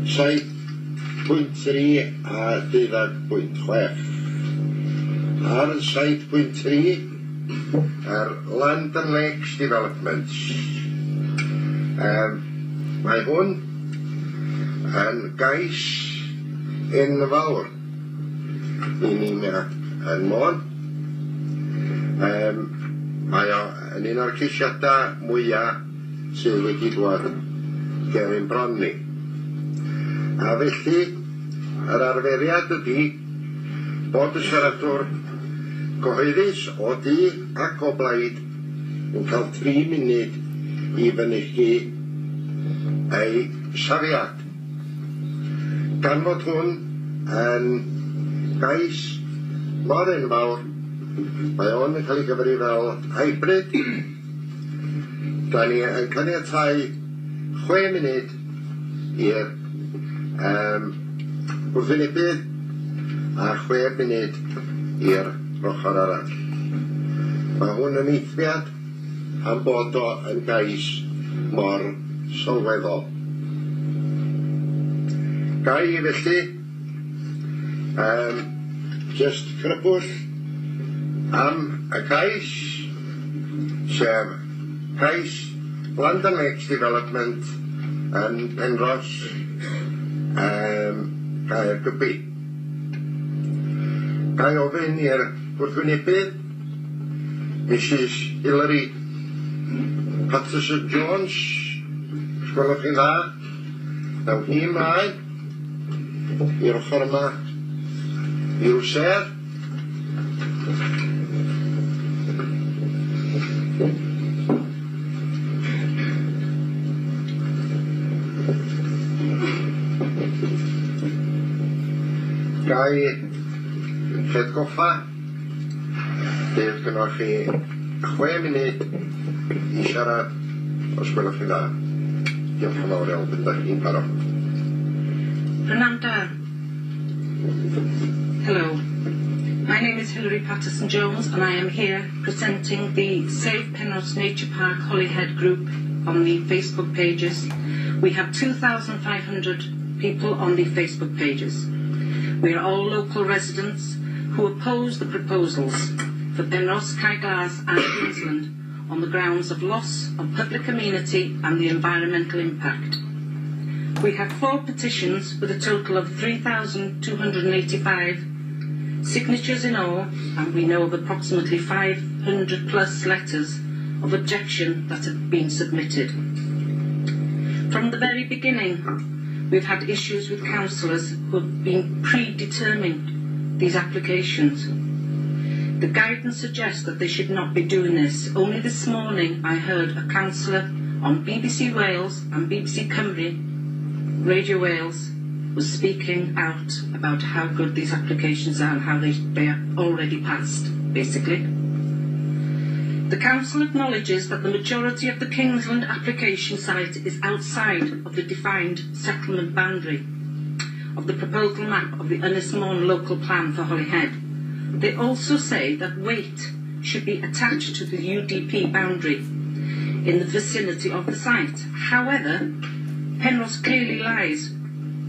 7.3 a 12.6. Ar yn 7.3 Land and Lakes Developments. Mae hwn yn gais enfawr i ni yn Môn. Mae o yn un o'r ceisiadau mwyaf sydd wedi dod ger ein bron ni. A felly, yr arferiad ydy bod y siaradwr gyhoeddus o di ac o blaid yn cael 3 munud i fynychu ei safiad. Gan fod hwn yn gais mor enfawr, mae o'n yn cael ei gyfri fel hybrid. Da ni yn caniatáu 6 munud i'r wrthwynebydd a 6 munud i'r ochr arall. Mae hwn yn eithriad am bod o yn gais mor sylweddol. Gai felly just crybwll am y gais sef gais Land and Lakes Development yn Penros Gaergybi. Gai ofyn i'r gwrthwynebydd Mrs Hilary Paterson Jones, gwelwch chi'n dda, naw hi mlaen i'r ochr yma i'w sedd. Gai lled goffa, bydd gynnwch chi 6 munud i siarad os gwelwch chi dda. Diolch yn fawr iawn, byddwch chi'n barod. Pranam. Hello, my name is Hilary Paterson Jones and I am here presenting the Save Penrose Nature Park Holyhead group on the Facebook pages. We have 2,500 people on the Facebook pages. We are all local residents who oppose the proposals for Penrose, Caerglass and Queensland on the grounds of loss of public amenity and the environmental impact. We have 4 petitions with a total of 3,285 signatures in all, and we know of approximately 500 plus letters of objection that have been submitted. From the very beginning, we've had issues with councillors who have been predetermining these applications. The guidance suggests that they should not be doing this. Only this morning I heard a councillor on BBC Wales and BBC Cymru, Radio Wales, was speaking out about how good these applications are and how they are already passed, basically. The council acknowledges that the majority of the Kingsland application site is outside of the defined settlement boundary of the proposal map of the Ynys-Môn local plan for Holyhead. They also say that weight should be attached to the UDP boundary in the vicinity of the site. However, Penrose clearly lies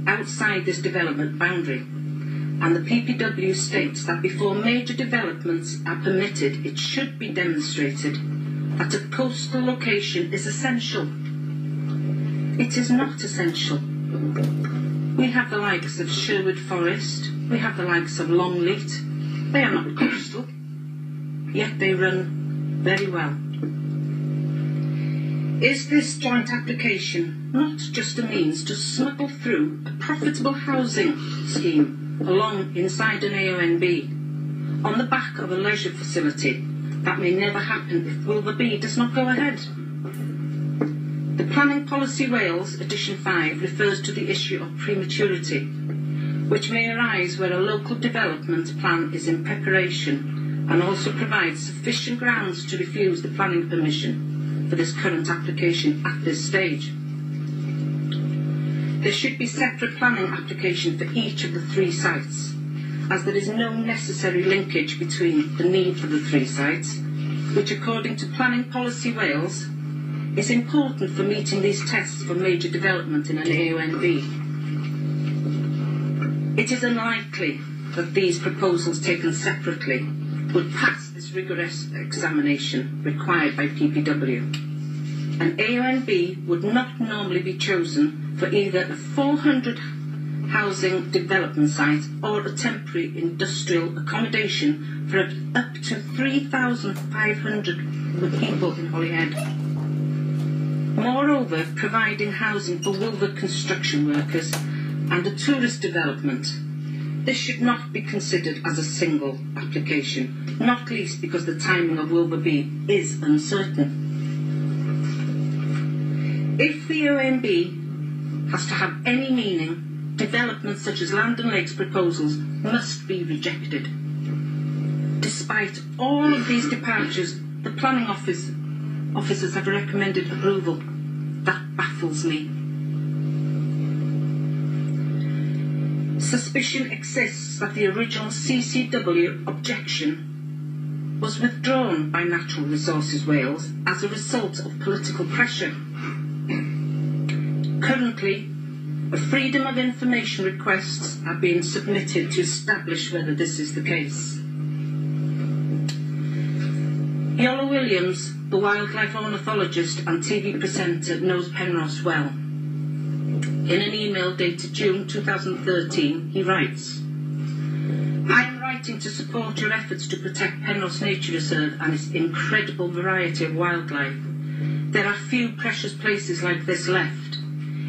outside this development boundary, and the PPW states that before major developments are permitted, it should be demonstrated that a coastal location is essential. It is not essential. We have the likes of Sherwood Forest, we have the likes of Longleat. They are not coastal, yet they run very well. Is this joint application not just a means to smuggle through a profitable housing scheme along inside an AONB on the back of a leisure facility that may never happen if Willoughby does not go ahead? The Planning Policy Wales Edition 5 refers to the issue of prematurity, which may arise where a local development plan is in preparation, and also provides sufficient grounds to refuse the planning permission for this current application at this stage. There should be separate planning application for each of the 3 sites, as there is no necessary linkage between the need for the 3 sites, which according to Planning Policy Wales is important for meeting these tests for major development in an AONB. It is unlikely that these proposals taken separately would pass this rigorous examination required by PPW. An AONB would not normally be chosen for either a 400 housing development site or a temporary industrial accommodation for up to 3,500 people in Holyhead. Moreover, providing housing for Wilver construction workers and a tourist development, this should not be considered as a single application, not least because the timing of Wilver B is uncertain. If the OMB has to have any meaning, developments such as Land and Lakes proposals must be rejected. Despite all of these departures, the planning officers have recommended approval. That baffles me. Suspicion exists that the original CCW objection was withdrawn by Natural Resources Wales as a result of political pressure. Currently, a Freedom of Information requests are being submitted to establish whether this is the case. Iolo Williams, the wildlife ornithologist and TV presenter, knows Penrhos well. In an email dated June 2013, he writes, "I am writing to support your efforts to protect Penrhos Nature Reserve and its incredible variety of wildlife. There are few precious places like this left.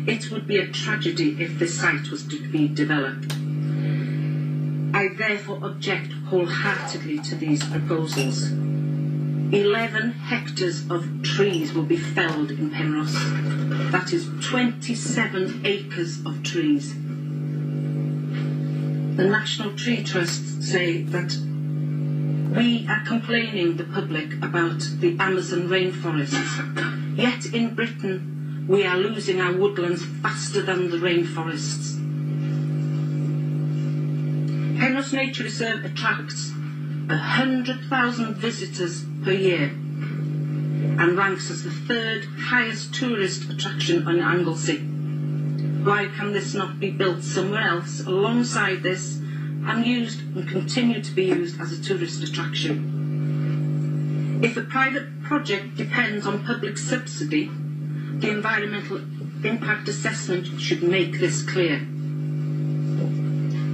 It would be a tragedy if this site was to be developed. I therefore object wholeheartedly to these proposals. 11 hectares of trees will be felled in Penrhos. That is 27 acres of trees. The National Tree Trusts say that we are complaining the public about the Amazon rainforests, yet in Britain we are losing our woodlands faster than the rainforests. Penrhos Nature Reserve attracts 100,000 visitors per year and ranks as the third highest tourist attraction on Anglesey. Why can this not be built somewhere else alongside this and used and continue to be used as a tourist attraction? If a private project depends on public subsidy, the environmental impact assessment should make this clear.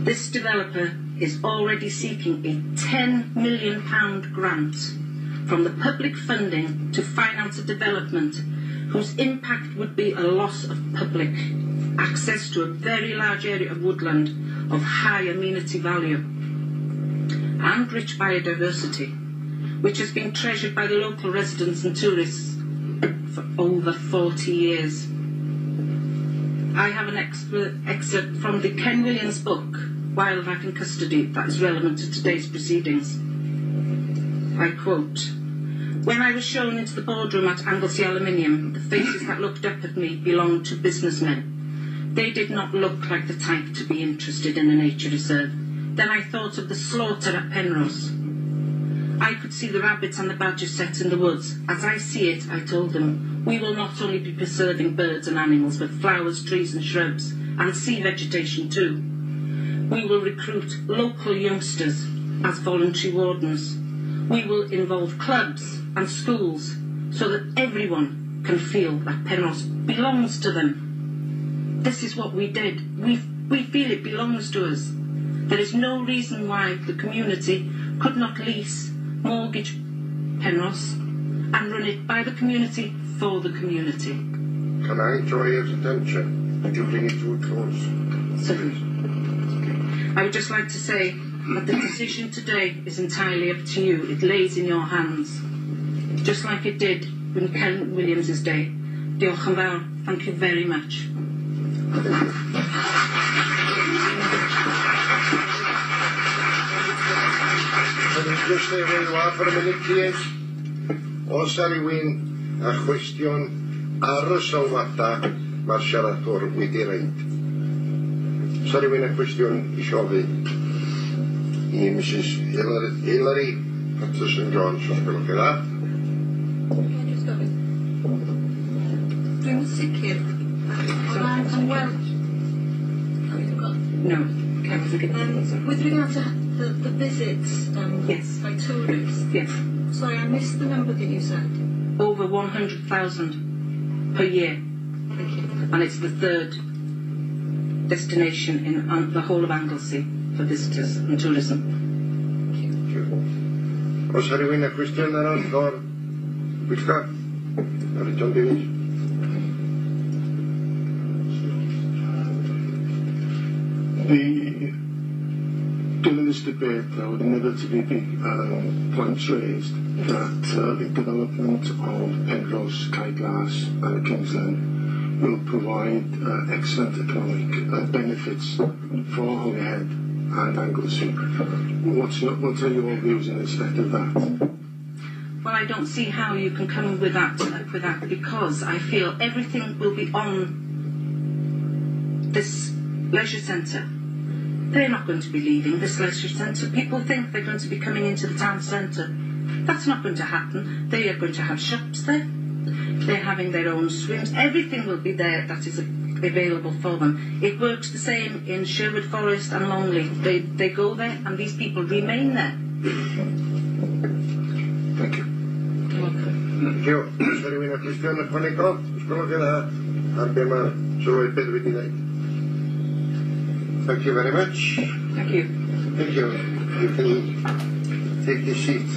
This developer is already seeking a £10 million grant from the public funding to finance a development whose impact would be a loss of public access to a very large area of woodland of high amenity value and rich biodiversity, which has been treasured by the local residents and tourists for over 40 years. I have an excerpt from the Ken Williams book, Wildlife in Custody, that is relevant to today's proceedings. I quote, "When I was shown into the boardroom at Anglesey Aluminium, the faces that looked up at me belonged to businessmen. They did not look like the type to be interested in a nature reserve. Then I thought of the slaughter at Penrhos. I could see the rabbits and the badger set in the woods. As I see it, I told them, we will not only be preserving birds and animals, but flowers, trees and shrubs, and sea vegetation too. We will recruit local youngsters as voluntary wardens. We will involve clubs and schools so that everyone can feel that Penrhos belongs to them. This is what we did. We feel it belongs to us. There is no reason why the community could not lease, mortgage Penrhos and run it by the community for the community." Can I draw your attention? Would you bring it to a close? Certainly. I would just like to say that the decision today is entirely up to you. It lays in your hands, just like it did in Ken Williams' day. Diolch yn fawr. Thank you very much. Just a for a minute, please. Os a rhywun a chwestiwn ar y sylwadau mae'r siaradwr wedi reid. Os a rhywun a cwestiwn I ofyn I Mrs Hilary Paterson Jones, os gwelwch chi dda. Dwi'n sicr. No, Kevin. With regard to the visits Yes. by tourists, Yes. sorry, I missed the number that you said. Over 100,000 per year. Thank you. And it's the third destination in the whole of Anglesey for visitors and tourism. Os rhywun â cwestiwn arall o'r bwyllgor? Ar y John Davies. During this debate, there would inevitably be points raised that the development of Penrose, Caiglas and Kingsland will provide excellent economic benefits for Holyhead and Anglesey. What are your views in respect of that? Well, I don't see how you can come with that because I feel everything will be on this leisure centre. They're not going to be leaving this leisure centre. People think they're going to be coming into the town centre. That's not going to happen. They are going to have shops there. They're having their own swims. Everything will be there that is available for them. It works the same in Sherwood Forest and Longley. They go there and these people remain there. Thank you. You're welcome. Thank you. Os rhywun â cwestiwn ychwanegol? Ysgrifennwch yna ar be mae Sylwyd Pedr wedi dweud. Thank you very much. Thank you. Thank you. You can take your seats.